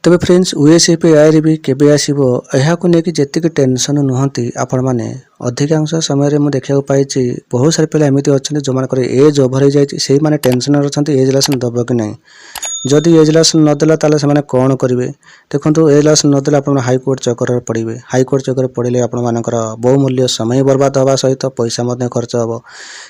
तेबे friends यूएसएपी IR भी केबे आसीबो एहाको नेकी जेतिक टेंशन नुहंती आपण माने अधिकांश समय रे मु देखिया पाइछि बहुत सारे पिला एमिति अछन जो मानकर एज ओवर हो जाइछि सेही माने टेंशन अछंती एज रिलेशन दबो कि नहीं जदि एज रिलेशन न देला ताले से माने कोन करिवे देखंतु एज रिलेशन न देला आपण हाई कोर्ट चक्कर पड़िबे हाई कोर्ट चक्कर पड़िले आपण मानकर बहुमूल्य समय बर्बाद होबा सहित पैसा मध्ये खर्च होबो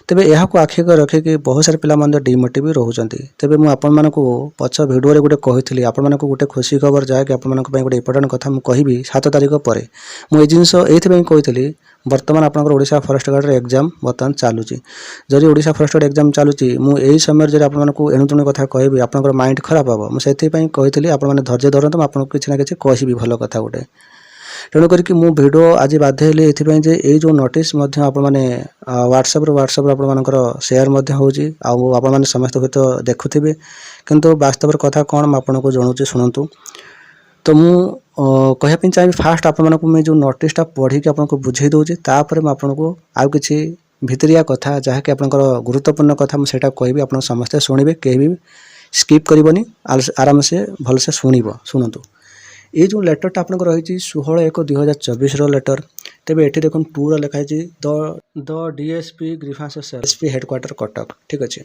तेबे एहाको आखि को रखे कि बहुत सारे पिला मध्ये डिमोटिव रहउचंती तेबे मु आपण मानको पछ वीडियो रे गुटे कहितली आपण मानको गुटे खुशी खबर जाय कि आपण मानको पय गुटे इंपोर्टेंट कथा मु कहिबी 7 तारिख परे मु ए जिंस एथि पय कहितली वर्तमान आपनकर ओडिशा फॉरेस्ट गार्ड रे एग्जाम बर्तमान चालुची जदि ओडिशा फॉरेस्ट गार्ड एग्जाम चालुची मु एही समय जदि आपण मानको एणुतुणी कथा कहबी आपनकर माइंड खराब हबो मु सेथि पय कहितली आपण माने धैर्य धरंतु आपण किछि ना किछि कहिबी भलो कथा गुटे तेणु करी कि मु वीडियो आज बाध्य हेली एथि पय जे एई जो नोटिस मध्य आपण माने व्हाट्सएप आपण मानकर शेयर मध्य होउची आ आपण माने समस्त होत देखुथिबे किंतु वास्तव कथा कोन म आपनको जणुची सुनंतु तो मु कहया चाहिए फास्ट आपको जो नोटिसटा पढ़ी कि आपको बुझे दूचे तापर मैं आपको आउ कि भितरिया कथा जहाँकि आपंकर गुरुत्वपूर्ण कथा मुझे कहबी आप समस्ते शुणे कहीं भी स्किप करनी आराम से भलसे शुणु ये जो लेटरटा आपको रही 16/1/2024 लेटर तेज ये देखो 2 लिखाई the DSP grievance SP headquarter Cuttack ठीक अच्छे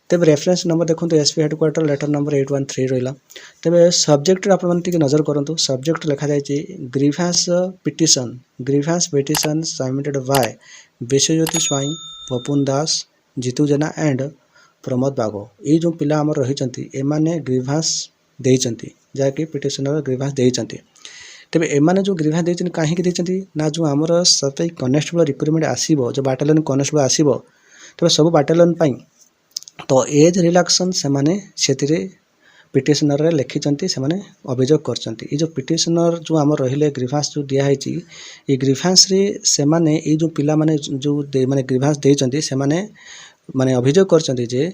तेज रेफरेंस नंबर देखो एसपी हेडक्वार्टर लेटर नंबर 813 रहा तेज सब्जेक्ट आप नजर करूँ सब्जेक्ट लिखा जाए grievance petition submitted by Biswajyoti Swain Papun Das Jitu Jena and Pramod Bago ये जो पिला आम रही एमाने ग्रीवांस देइचंती जाकि पिटिशनर ग्रीवांस देइचंती तेबे एमाने जो ग्रीवांस देइचंती काहे कि देइचंती ना जो हमर सफाई कनेस्टेबल रिक्रुटमेंट आसीबो जो बाटालियन कनेस्टेबल आसीबो तेबे सब बाटालियन पई तो एज रिलैक्सन से माने सेतिरे पिटिशनर रे लिखिचंती से माने अभियोग करचंती ये जो पिटिशनर जो आम रहिले ग्रीवांस जो दिया हैची ये ग्रीवांस रे से माने ये जो पिला माने जो माने ग्रीवांस देइचंती से माने अभियोग करचंती जे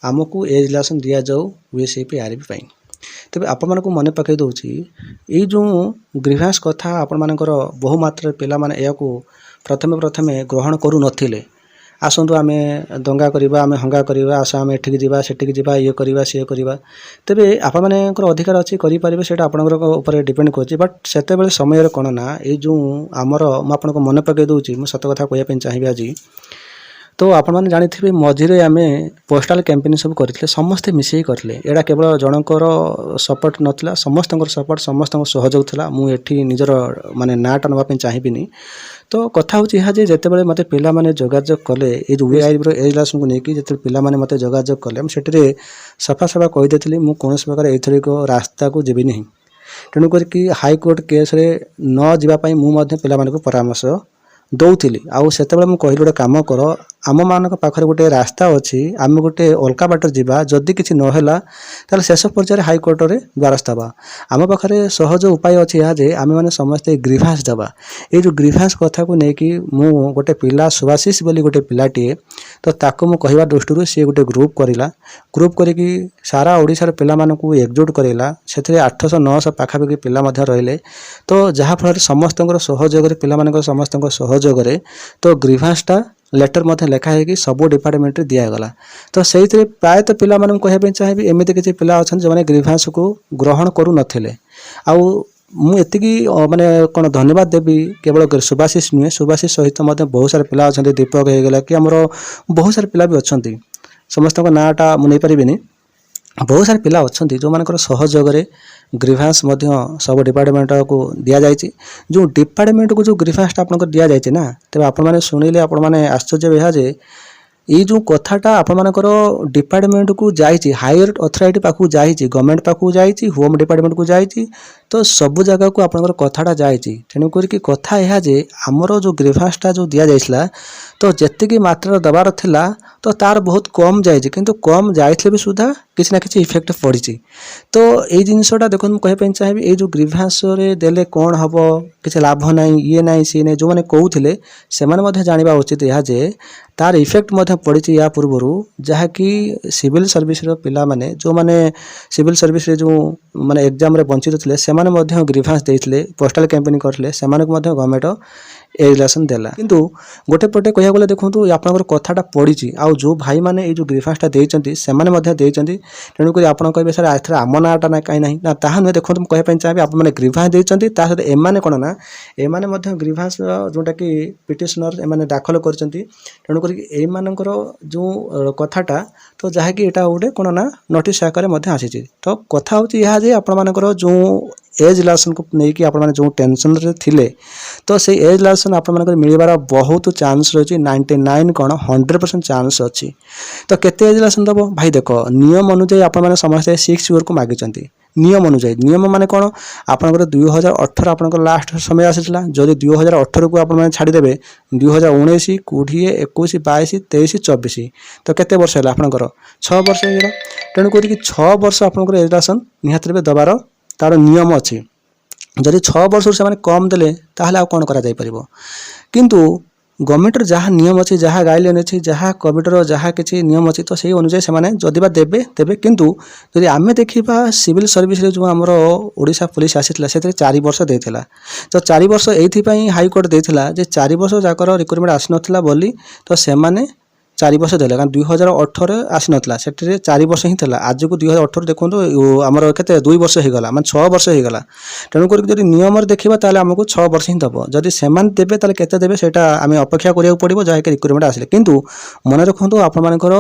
आमको एज रिलैक्सन दिया जाऊ यूएसएपी आरबी पई तेबे आपण मानको मने पकई दउची ए जो ग्रीवांस कथा आपण मानकर बहु मात्रा पिला माने या को प्रथमे ग्रहण करू नथिले आसतु आम दंगा करवा आम हंगा करवा आस आम एठिक जावा सेठिक जावा ये करवा सी करवा तेबे आपण मानकर अधिकार अच्छी करें सेटा आपणकर ऊपर डिपेंड कर बट सेते समय कौन ना ये जो आमर मुझे मन पकई दूसरी मुझे सत कथा कहवाई चाहिए आज तो आपण मैंने जानी मझे आम पोस्टाल कैंपेन सब करते समस्ते मिसई करते यहाँ केवल जनकर सपोर्ट नाला समस्त सपोर्ट समस्त सहयोग था मुझे निजर माने नाटा नापी चाहिए तो कथा हूँ यह जिते बड़े मत पिला माने जोगाजोग कले ये जो यूएसएपी एज रिलेशन को लेकिन जिते पिला माने मत जोगाजोग कले मुझे सफा सफा कहीदेली मुझे कौन प्रकार एथरिक रास्ता को जीवी नहीं तेणुक हाईकोर्ट केस रे न जावाई मुझे पिला परामर्श दौली आउ से कहली गोटे कम कर आम मान पाखे गोटे रास्ता अच्छी आम गोटे अलका बाट जा जदि किसी नहला ताल शेष पर्यायर हाईकोर्ट रे द्वारस्थ हवा आम पाखे सहज उपाय अच्छी यह जे आम मैंने समस्ते ग्रीवांस दबा ये जो ग्रीवांस कथा को लेकिन मु गोटे पिला सुभाषिष बोली गोटे पिलाटीए तो ताको मु कहवा दृष्टि सी गोटे ग्रुप करा ग्रुप करी सारा ओडिशार पिला मानकु एकजुट करेला से 800-900 पाखापाखि पिला रहिले तो जहाँफल समस्त सहयोग पिला समस्त सहयोग तो ग्रीवांसटा लेटर मध्य लेखा है कि सब डिपार्टमेंट दिगला तो से प्रायतः पिला कहवाई चाहिए एमती किसी पिला अच्छा जो मैंने ग्रीवांस को ग्रहण करू नथिले आउ मुझे माने कौन धन्यवाद देवी केवल सुभाषिष नुहे सुभाषिष सहित बहुत सारे पिला अच्छा दीपक होगला कि आमर बहुत सारे पिला भी अच्छा समस्त नाटा मुझे पारिनी बहुत सारे पिला अच्छा जो मान सहयोग ग्रीवांस सब डिपार्टमेंट को दि जाए जो डिपार्टमेंट को जो ग्रीवांसटा आप दि जाए ना तेज आपने शुणिले आपने आश्चर्य यह जे ये जो कथाटा आपर डिपार्टमेंट को जाइए हायर अथॉरिटी पाखु जाइए गवर्नमेंट पाखु जाइए होम डिपार्टमेंट को जाइए तो सब जगह को आपंकर कथाटा जाइए तेणुक कथा यह जे आमर जो ग्रीवांसटा जो दि जाइए तो जी मात्रा दबार थिला तो तार बहुत कम जाइए किंतु कम जाइए भी सुधा किसी ना किसी इफेक्ट पड़ी तो ये जिनसटा देखो कहवाई चाहिए ये जो ग्रीवांस देले कौन हम किसी लाभ ना ये ना सी ना जो मैंने कहते से जानवा उचित यह जे तार इफेक्ट पड़ी या पूर्वर जहाँकि सिविल सर्विस पिला माने जो माने सिविल सर्विस जो माने एग्जाम रे वंचित थे से ग्रीवांस देते पोस्टाल कैंपेन करते गवर्नमेंट ए रिलेसन देला किंतु गोटे पटे कह गले देखो आपंकर कथाटा पड़ी आउ जो भाई मैंने ये ग्रीभांसटा देते से तेणुक आप कहे सर आम आम नाटा ना कहीं ना ताहा नुहे देखो मुझे कहना चाहिए आपने ग्रीभांस देते सहित एमाने कौन ना एमाने ग्रीभांस जोटा कि पिटिशनर एमाने दाखल करछंती तेणुक एमानकर जो कथाटा तो जहाँकि यहाँ गोटे कौन ना नोटिस आकार आसी तो कथा हूँ जे आपर जो एज रिलेसन को लेकिन आप जो टेंशन थे तो से एज रिलेसन आप मिलबार बहुत चांस रही 99 कौन 100% चांस अच्छी तो केते एज रिलेसन दब भाई देख नियम अनुजाई आप समस्त 6 ईयर को मागिंट नियम अनुजाई नियम माने कौन आपंकर 2018 आपंकर लास्ट समय आसीला जदि 2018 को आप छाड़देवे 2019 20 21 22 23 24 तो केते वर्ष है आपंकर 6 वर्ष हो तेणुक 6 वर्ष आपंकर एज रिलेसन निहाती दबार तार नियम अच्छी जदि 6 वर्ष से कम देले ताहले कौन करा जाय परिबो किंतु गवर्नमेंट जहाँ नियम अच्छी जहाँ गाइडलाइन अच्छी जहाँ कोविडर जहाँ किसी नियम अच्छी तो से अनुसार से जदि देवे देवे किंतु जदि आम देखा सिविल सर्विस जो आमर ओडिशा पुलिस आसीला से 4 वर्ष देता तो 4 वर्ष ये हाईकोर्ट देता जे 4 वर्ष जाकर रिक्रुटमेंट आसी नाला बोली तो से 4 वर्ष देले कारण 2018 आसी नाला से 4 वर्ष ही था आज को 2018 देखो आमर के 2 वर्ष होगा मान 6 वर्ष होगा तेणुक जब नियम देखा ताले आमको 6 वर्ष ही दब जदि से देवे ताले केते देवे सेटा आम अपेक्षा करिया पड़ो जहाँकि रिक्रुटमेंट आसिले किंतु मन रखु आपर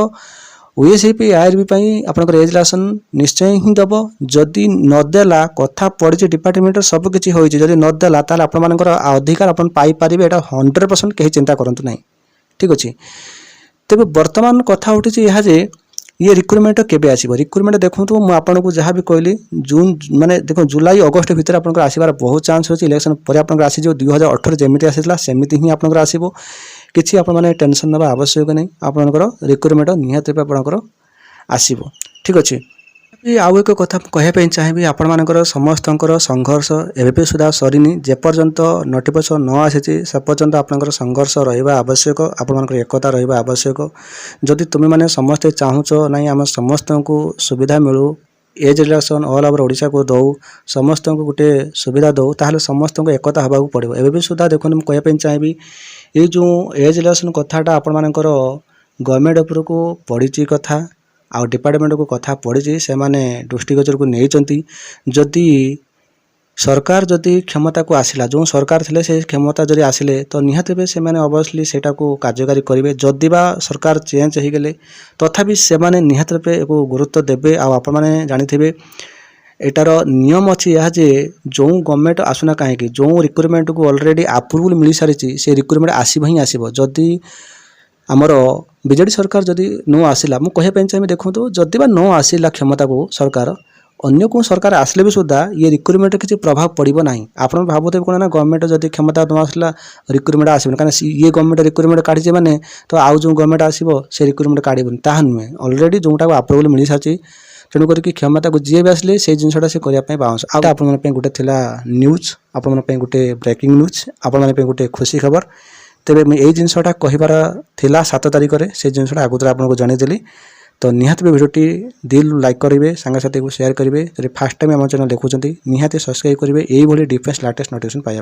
ओएसआईपी आईआरबी आपंकर एज रिलेसन निश्चय ही दब जदि नदेला कथा पड़ी डिपार्टमेंट सबकि हो नदेला ताले आपर अधिकार आप पाइपर यहाँ 100% कहीं चिंता करूँ ना ठीक अच्छे तेज बर्तमान कथा उठी यहाँ जे ये रिक्रुटमेंट केबे आसीबो रिक्रुटमेंट देखो मुझे आपको जहाँ भी कहली जून माने देखो जुलाई अगस्ट भितर आपंकर आसबार बहुत चांस अच्छी इलेक्शन पर आपंकर आसी 2018 जमी आसाला सेमती ही आपंकर आसो किसी आपने टेंशन ना आवश्यक नहीं आपंकर रिक्रुटमेंट निहत आपंकर आसो ठीक अच्छे आउ एक कथा कहवाई चाहिए आपण समस्त संघर्ष एवं सुधा सरनी जेपर्यंत नोटिफिकेशन न आसी से पर्यंत आपंकर संघर्ष रहा आवश्यक आपर एकता रहा आवश्यक जदि तुम्हें मैंने समस्ते चाहूच ना आम समस्त को सुविधा मिलू as relation all over Odisha को दौ समस्त को गोटे सुविधा दौ ताहले समस्त को एकता हवा पड़ो एवं भी सुधा देखो मुझे कहवाई चाहिए ये जो एज रिलेसन कथाटा आपणकर गवर्नमेंट उपर को पड़ी कथा आउ डिपार्टमेंट को कथा पड़ी से माने दृष्टिगोचर को नहीं जदि सरकार जदि क्षमता को आसिला जो सरकार थे से क्षमता जदि आसिले तो निहाती भाई से अवश्य सेटा को कार्यकारी करेंगे जदि बा सरकार चेंज हो गले तथापि से निहाती भाई एक गुरुत्व देवे आप जानी एटार नियम अच्छी यह जे जो गवर्नमेंट आसुना कहीं जो रिक्रुटमेंट को ऑलरेडी अप्रूवल मिल सारी से रिक्रुटमेंट आसब ही आसब जदि आमर बीजेडी सरकार जदि न आसिला मु कहवाई चाहिए देखो जदि बा न आसिला क्षमता को सरकार अन्य को सरकार आसले भी सुधा ये रिक्रुटमेंट किसी प्रभाव पड़ो ना आप भावुथे कौन ना गवर्नमेंट जदि क्षमता न आसला रिक्रुटमेंट आसबन कहीं ये गवर्नमेंट रिक्रुटमेंट काढ़ी मैंने तो आउ जो गवर्नमेंट आसो से रिक्रुटमेंट काढ़बन ताहा नुहे ऑलरेडी जोटा अप्रूवल मिल सारी तेणुक क्षमता को जी भी आसले से जिनसा से करने बाउंस आप गोटे थी न्यूज आपण गोटे ब्रेकिंग न्यूज आपण गोटे खुशी खबर तेरे यही जिनसा कहबार थिला 7 तारिख में से जिनसा आगुरी आपको जनईदेली तो निहाती भी भिडियोटी दिल लाइक करेंगे सांगसाथी को शेयर करेंगे फास्ट टाइम आम चैनल देखुं निहाती सब्सक्राइब करेंगे यही डिफेंस लेटेस्ट नोटिफिकेशन पाइबा।